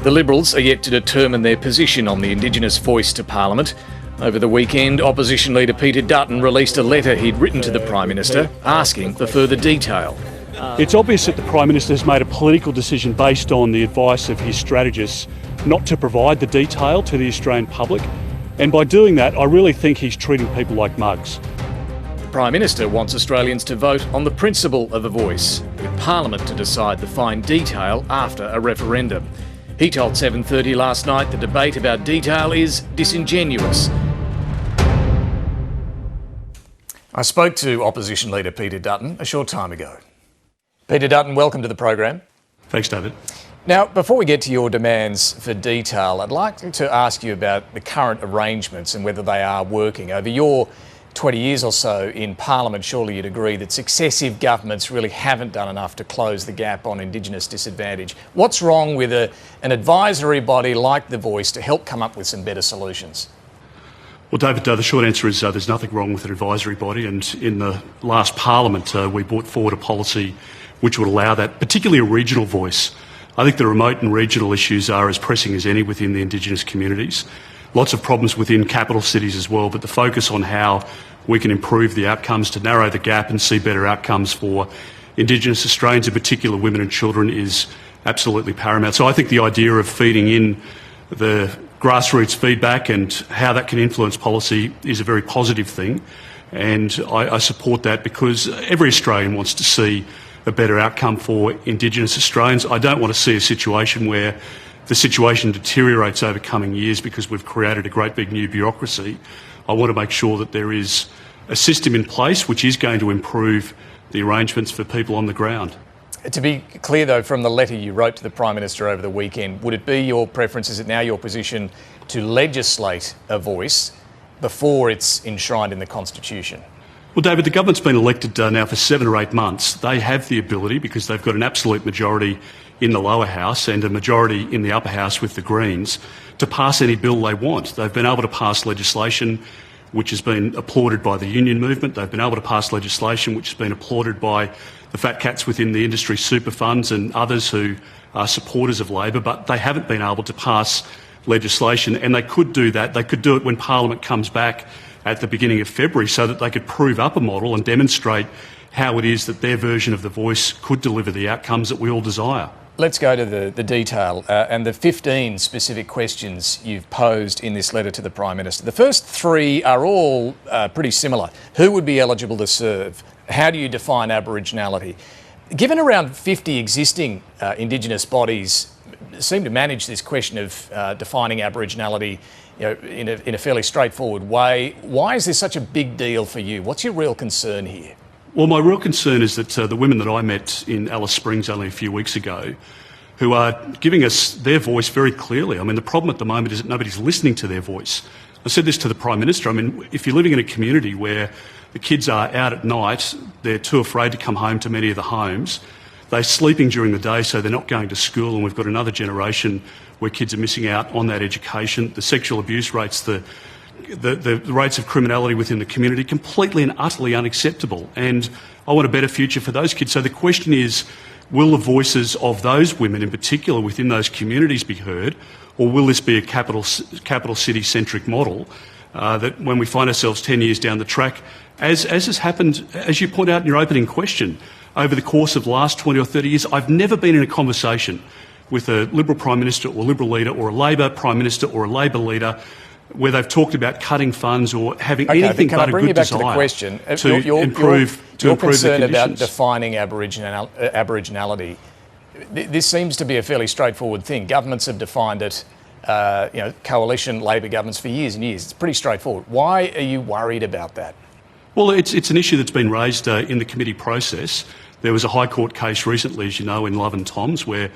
The Liberals are yet to determine their position on the Indigenous Voice to Parliament. Over the weekend, Opposition Leader Peter Dutton released a letter he'd written to the Prime Minister asking for further detail. It's obvious that the Prime Minister has made a political decision based on the advice of his strategists not to provide the detail to the Australian public, and by doing that I really think he's treating people like mugs. The Prime Minister wants Australians to vote on the principle of a voice, with Parliament to decide the fine detail after a referendum. He told 7:30 last night the debate about detail is disingenuous. I spoke to Opposition Leader Peter Dutton a short time ago. Peter Dutton, welcome to the program. Thanks, David. Now, before we get to your demands for detail, I'd like to ask you about the current arrangements and whether they are working. Over your 20 years or so in Parliament, surely you'd agree that successive governments really haven't done enough to close the gap on Indigenous disadvantage. What's wrong with an advisory body like The Voice to help come up with some better solutions? Well, David, the short answer is there's nothing wrong with an advisory body, and in the last Parliament we brought forward a policy which would allow that, particularly a regional voice. I think the remote and regional issues are as pressing as any within the Indigenous communities. Lots of problems within capital cities as well, but the focus on how we can improve the outcomes to narrow the gap and see better outcomes for Indigenous Australians, in particular women and children, is absolutely paramount. So I think the idea of feeding in the grassroots feedback and how that can influence policy is a very positive thing, and I support that because every Australian wants to see a better outcome for Indigenous Australians. I don't want to see a situation where the situation deteriorates over coming years because we've created a great big new bureaucracy. I want to make sure that there is a system in place which is going to improve the arrangements for people on the ground. To be clear, though, from the letter you wrote to the Prime Minister over the weekend, would it be your preference, is it now your position, to legislate a voice before it's enshrined in the Constitution? Well, David, the government's been elected now for 7 or 8 months. They have the ability, because they've got an absolute majority in the lower house and a majority in the upper house with the Greens, to pass any bill they want. They've been able to pass legislation which has been applauded by the union movement. They've been able to pass legislation which has been applauded by the fat cats within the industry super funds and others who are supporters of Labor, but they haven't been able to pass legislation, and they could do that. They could do it when Parliament comes back at the beginning of February so that they could prove up a model and demonstrate how it is that their version of the voice could deliver the outcomes that we all desire. Let's go to the detail and the 15 specific questions you've posed in this letter to the Prime Minister. The first 3 are all pretty similar. Who would be eligible to serve? How do you define Aboriginality? Given around 50 existing Indigenous bodies seem to manage this question of defining Aboriginality in a fairly straightforward way, why is this such a big deal for you? What's your real concern here? Well, my real concern is that the women that I met in Alice Springs only a few weeks ago, who are giving us their voice very clearly. I mean, the problem at the moment is that nobody's listening to their voice. I said this to the Prime Minister. I mean, if you're living in a community where the kids are out at night, they're too afraid to come home to many of the homes, they're sleeping during the day so they're not going to school, and we've got another generation where kids are missing out on that education. The sexual abuse rates, the rates of criminality within the community, completely and utterly unacceptable. And I want a better future for those kids. So the question is, will the voices of those women in particular within those communities be heard, or will this be a capital city-centric model that when we find ourselves 10 years down the track, as has happened, as you point out in your opening question, over the course of the last 20 or 30 years, I've never been in a conversation with a Liberal Prime Minister or Liberal leader or a Labor Prime Minister or a Labor leader where they've talked about cutting funds or having anything but a good desire to improve your concern the about conditions. Defining Aboriginality. This seems to be a fairly straightforward thing. Governments have defined it, coalition Labor governments for years and years. It's pretty straightforward. Why are you worried about that? Well, it's an issue that's been raised in the committee process. There was a High Court case recently, as you know, in Love and Toms, where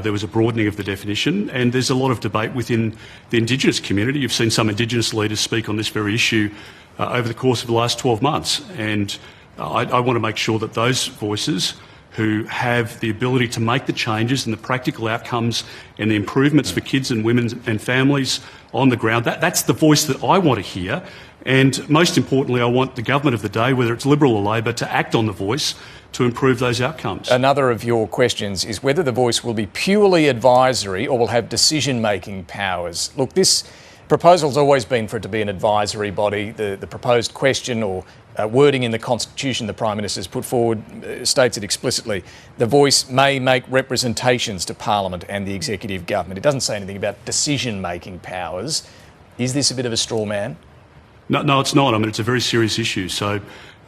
there was a broadening of the definition, and there's a lot of debate within the Indigenous community. You've seen some Indigenous leaders speak on this very issue over the course of the last 12 months, and I want to make sure that those voices who have the ability to make the changes and the practical outcomes and the improvements for kids and women and families on the ground. That's the voice that I want to hear. And most importantly, I want the government of the day, whether it's Liberal or Labor, to act on the voice to improve those outcomes. Another of your questions is whether the voice will be purely advisory or will have decision-making powers. Look, this proposal's always been for it to be an advisory body. The proposed question or wording in the Constitution the Prime Minister's put forward states it explicitly. The voice may make representations to Parliament and the executive government. It doesn't say anything about decision-making powers. Is this a bit of a straw man? No, it's not. I mean, it's a very serious issue. So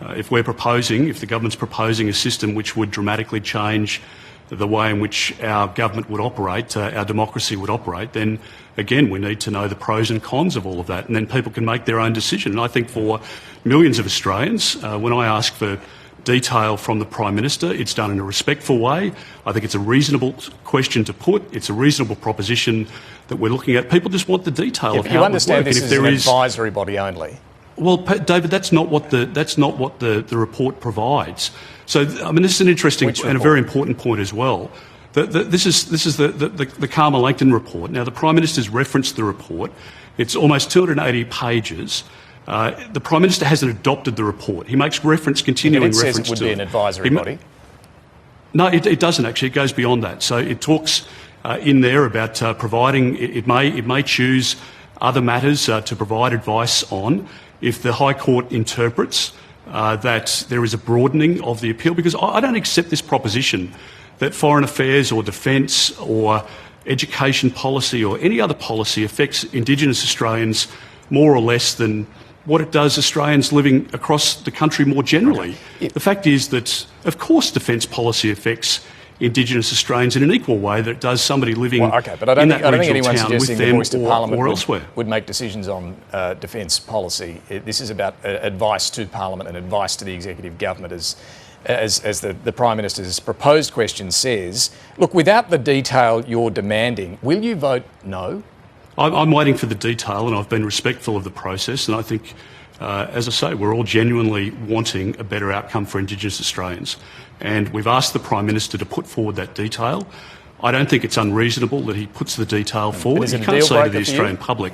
if the government's proposing a system which would dramatically change the way in which our government would operate, our democracy would operate, then again we need to know the pros and cons of all of that, and then people can make their own decision. And I think for millions of Australians, when I ask for detail from the Prime Minister, it's done in a respectful way. I think it's a reasonable question to put. It's a reasonable proposition that we're looking at. People just want the detail of how it would work. You understand this is an advisory body only? Well, David, that's not what the report provides. So, I mean, this is an interesting and a very important point as well. This is the Carmel Langton report. Now, the Prime Minister's referenced the report. It's almost 280 pages. The Prime Minister hasn't adopted the report. He makes continuing reference to it. It says it would be an advisory body. No, it doesn't actually. It goes beyond that. So it talks in there about providing. It may choose other matters to provide advice on if the High Court interprets that there is a broadening of the appeal. Because I don't accept this proposition that foreign affairs or defence or education policy or any other policy affects Indigenous Australians more or less than what it does Australians living across the country more generally. The fact is that, of course, defence policy affects Indigenous Australians in an equal way that it does somebody living in that regional town with them or elsewhere. Would make decisions on defence policy. This is about advice to Parliament and advice to the executive government, as the Prime Minister's proposed question says. Look, without the detail you're demanding, will you vote no? I'm waiting for the detail, and I've been respectful of the process, and I think, as I say, we're all genuinely wanting a better outcome for Indigenous Australians. And we've asked the Prime Minister to put forward that detail. I don't think it's unreasonable that he puts the detail forward. You can't say to the Australian public,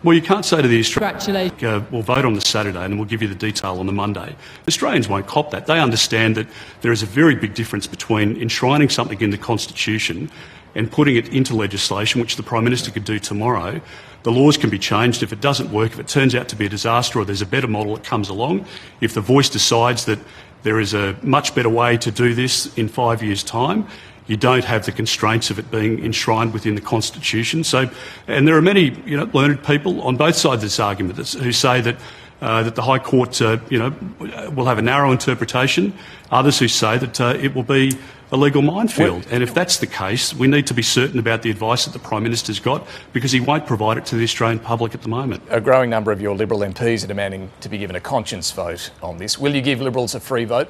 well, you can't say to the Australian public, we'll vote on the Saturday and then we'll give you the detail on the Monday. Australians won't cop that. They understand that there is a very big difference between enshrining something in the Constitution and putting it into legislation, which the Prime Minister could do tomorrow. The laws can be changed if it doesn't work, if it turns out to be a disaster or there's a better model that comes along. If the voice decides that there is a much better way to do this in 5 years' time, you don't have the constraints of it being enshrined within the Constitution. So, and there are many, learned people on both sides of this argument who say that the High Court, will have a narrow interpretation. Others who say that it will be a legal minefield. And if that's the case, we need to be certain about the advice that the Prime Minister's got, because he won't provide it to the Australian public at the moment. A growing number of your Liberal MPs are demanding to be given a conscience vote on this. Will you give Liberals a free vote?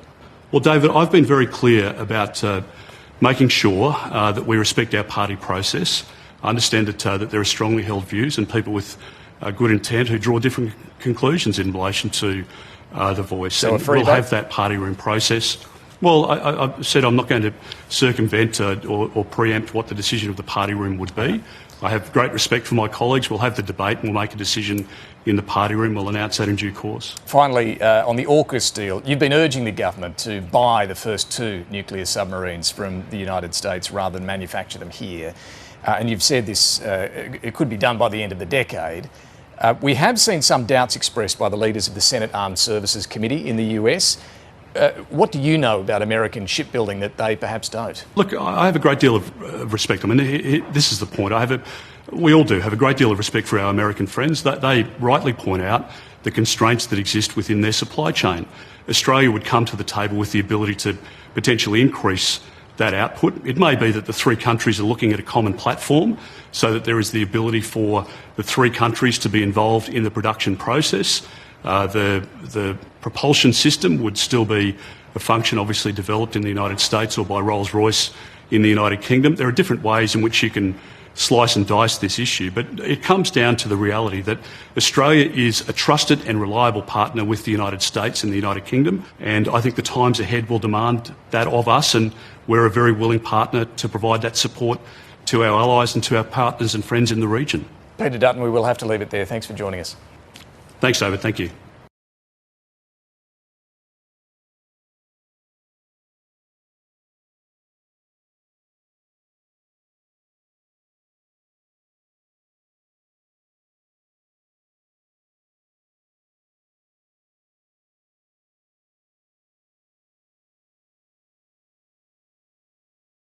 Well, David, I've been very clear about making sure that we respect our party process. I understand that there are strongly held views and people with good intent who draw different conclusions in relation to the voice. So we'll have that party room process. Well, I said I'm not going to circumvent or preempt what the decision of the party room would be. I have great respect for my colleagues. We'll have the debate and we'll make a decision in the party room. We'll announce that in due course. Finally, on the AUKUS deal, you've been urging the government to buy the first 2 nuclear submarines from the United States rather than manufacture them here. And you've said this, it could be done by the end of the decade. We have seen some doubts expressed by the leaders of the Senate Armed Services Committee in the US. What do you know about American shipbuilding that they perhaps don't? Look, I have a great deal of respect. I mean, this is the point. We all do have a great deal of respect for our American friends. They rightly point out the constraints that exist within their supply chain. Australia would come to the table with the ability to potentially increase that output. It may be that the 3 countries are looking at a common platform so that there is the ability for the 3 countries to be involved in the production process. The propulsion system would still be a function obviously developed in the United States or by Rolls-Royce in the United Kingdom. There are different ways in which you can slice and dice this issue, but it comes down to the reality that Australia is a trusted and reliable partner with the United States and the United Kingdom, and I think the times ahead will demand that of us, and we're a very willing partner to provide that support to our allies and to our partners and friends in the region. Peter Dutton, we will have to leave it there. Thanks for joining us. Thanks, David. Thank you.